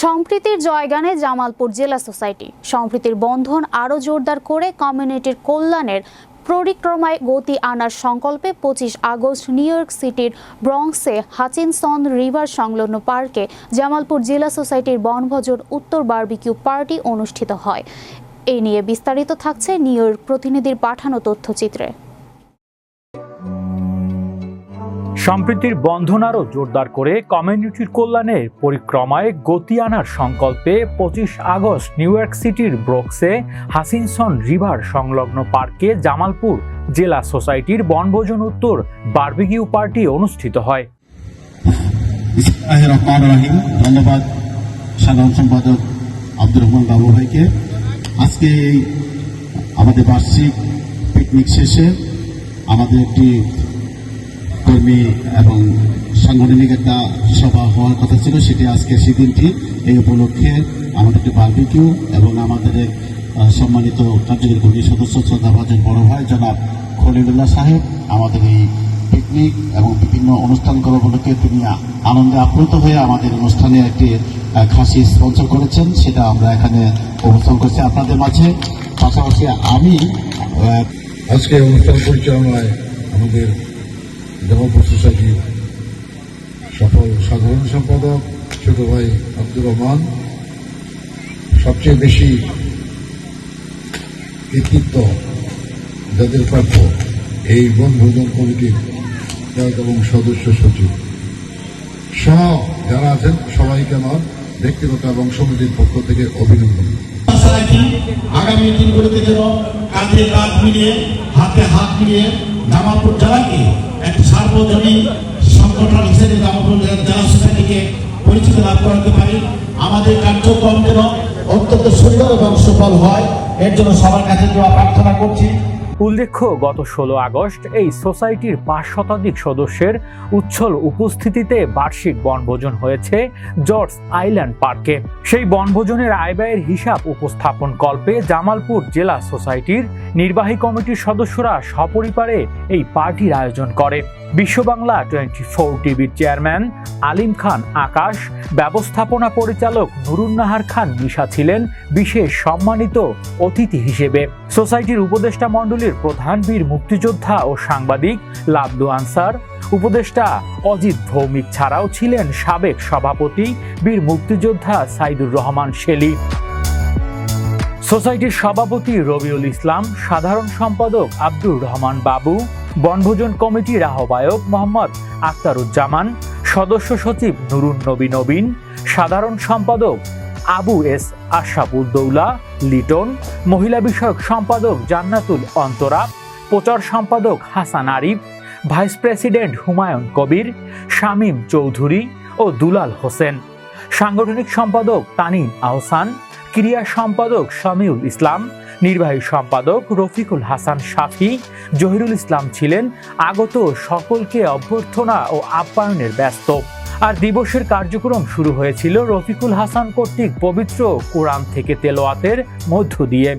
সম্প্রীতির জয়গানে জামালপুর জেলা সোসাইটি সম্প্রীতির বন্ধন আরও জোরদার করে কমিউনিটির কল্যাণের পরিক্রমায় গতি আনার সংকল্পে 25 আগস্ট নিউ ইয়র্ক সিটির ব্রঙ্কসে হাচিনসন রিভার সংলগ্ন পার্কে জামালপুর জেলা সোসাইটির বনভোজন উত্তর বারবিকিউ পার্টি অনুষ্ঠিত হয়। এই নিয়ে বিস্তারিত থাকছে নিউ ইয়র্ক প্রতিনিধির পাঠানো তথ্যচিত্রে। সম্প্রীতির বন্ধন আরও জোরদার করে কমিউনিটির কল্যাণের পরিক্রমায় গতি আনার সংকল্পে 25 আগস্ট নিউ ইয়র্ক সিটির ব্রঙ্কসে হাচিনসন রিভার সংলগ্ন পার্কে জামালপুর জেলা সোসাইটির বনভোজন উত্তর বারবিকিউ পার্টি অনুষ্ঠিত হয়। ধন্যবাদ সাধারণ সম্পাদক আব্দুর রহমান বাবু ভাইকে। আজকে আমাদের বার্ষিক পিকনিক শেষে আমাদের একটি কর্মী এবং সাংগঠনিক একটা সভা হওয়ার কথা ছিল, সেটি আজকে সেদিনটি। এই উপলক্ষে আমাদের একটি বারবিকিউ এবং আমাদের সম্মানিত কার্যকরী কমিটির সদস্য শ্রদ্ধাভাজন বড় ভাই জনাব খলিলুল্লাহ সাহেব আমাদের এই পিকনিক এবং বিভিন্ন অনুষ্ঠানগুলো উপলক্ষে তিনি আনন্দে আপ্লুত হয়ে আমাদের অনুষ্ঠানে একটি খাসি স্পন্সর করেছেন, সেটা আমরা এখানে উপস্থাপন করছি আপনাদের মাঝে। পাশাপাশি আমি আজকে অনুষ্ঠান পরিচালনায় আমাদের জামালপুর সোসাইটির সফল সাধারণ সম্পাদক ছোট ভাই আব্দুর রহমান, সবচেয়ে বেশি কৃতিত্ব যাদের প্রাপ্য এই বনভোজন কমিটির এবং সদস্য সচিব সহ যারা আছেন সবাইকে আমার ব্যক্তিগত এবং সমিতির পক্ষ থেকে অভিনন্দন। আগামী দিনগুলোতে যেন কাঁধে কাঁধ মিলিয়ে হাতে হাত মিলিয়ে জামালপুর জেলাকে একটি সার্বজনীন সংগঠন হিসেবে জামালপুর জেলা সোসাইটিকে পরিচিত লাভ করাতে পারি। আমাদের কার্যক্রম যেন অত্যন্ত সুন্দর এবং সফল হয়, এর জন্য সবার কাছে দোয়া প্রার্থনা করছি। উল্লেখ্য, গত 16 আগস্ট এই সোসাইটির 5 শতাধিক সদস্যের উচ্ছল উপস্থিতিতে বার্ষিক বনভোজন হয়েছে জর্জ আইল্যান্ড পার্কে। সেই বনভোজনের আয় ব্যয়ের হিসাব উপস্থাপন কল্পে জামালপুর জেলা সোসাইটির নির্বাহী কমিটির সদস্যরা সপরিবারে এই পার্টির আয়োজন করে। বিশ্ব বাংলা 24 টিভির চেয়ারম্যান আলিম খান আকাশ, ব্যবস্থাপনা পরিচালক নুরুন্নাহার খান নিশা ছিলেন বিশেষ সম্মানিত অতিথি হিসেবে। সোসাইটির উপদেষ্টা মণ্ডলীর প্রধান বীর মুক্তিযোদ্ধা ও সাংবাদিক লাবদু আনসার, উপদেষ্টা অজিত ভৌমিক ছাড়াও ছিলেন সাবেক সভাপতি বীর মুক্তিযোদ্ধা সাইদুর রহমান শেলি, সোসাইটির সভাপতি রবিউল ইসলাম, সাধারণ সম্পাদক আব্দুর রহমান বাবু, বনভোজন কমিটির আহ্বায়ক মোহাম্মদ আখতারুজ্জামান, সদস্য সচিব নুরুন নবী নবীন, সাধারণ সম্পাদক আবু এস আশরাফুদ্দৌলা লিটন, মহিলা বিষয়ক সম্পাদক জান্নাতুল অন্তরা, প্রচার সম্পাদক হাসান আরিফ, ভাইস প্রেসিডেন্ট হুমায়ুন কবির, শামীম চৌধুরী ও দুলাল হোসেন, সাংগঠনিক সম্পাদক তানিম আহসান, ক্রিয়া সম্পাদক শামিউল ইসলাম, নির্বাহী সম্পাদক রফিকুল হাসান শাফি, জহিরুল ইসলাম ছিলেন আগত সকলকে অভ্যর্থনা ও আপ্যায়নের ব্যস্ত। আর দিবসের কার্যক্রম শুরু হয়েছিল রফিকুল হাসান কর্তৃক পবিত্র কোরআন থেকে তেলাওয়াতের মধ্য দিয়ে।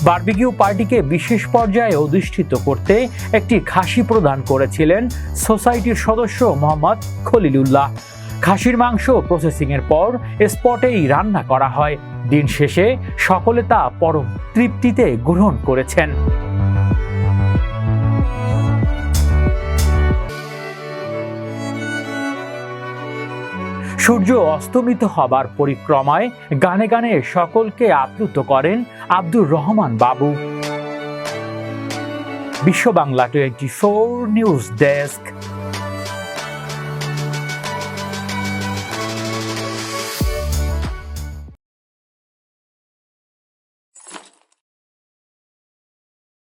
বারবিকিউ পার্টিকে বিশেষ পর্যায়ে অধিষ্ঠিত করতে একটি খাসি প্রদান করেছিলেন সোসাইটির সদস্য মোহাম্মদ খলিলুল্লাহ। খাসির মাংস প্রসেসিং এর পর স্পটেই রান্না করা হয়। দিন শেষে সকলে তা পরম তৃপ্তিতে গ্রহণ করেছেন। সূর্য অস্তমিত হবার পরিক্রমায় গানে গানে সকলকে আপ্লুত করেন আব্দুর রহমান বাবু। বিশ্ব বাংলা 24 নিউজ ডেস্ক।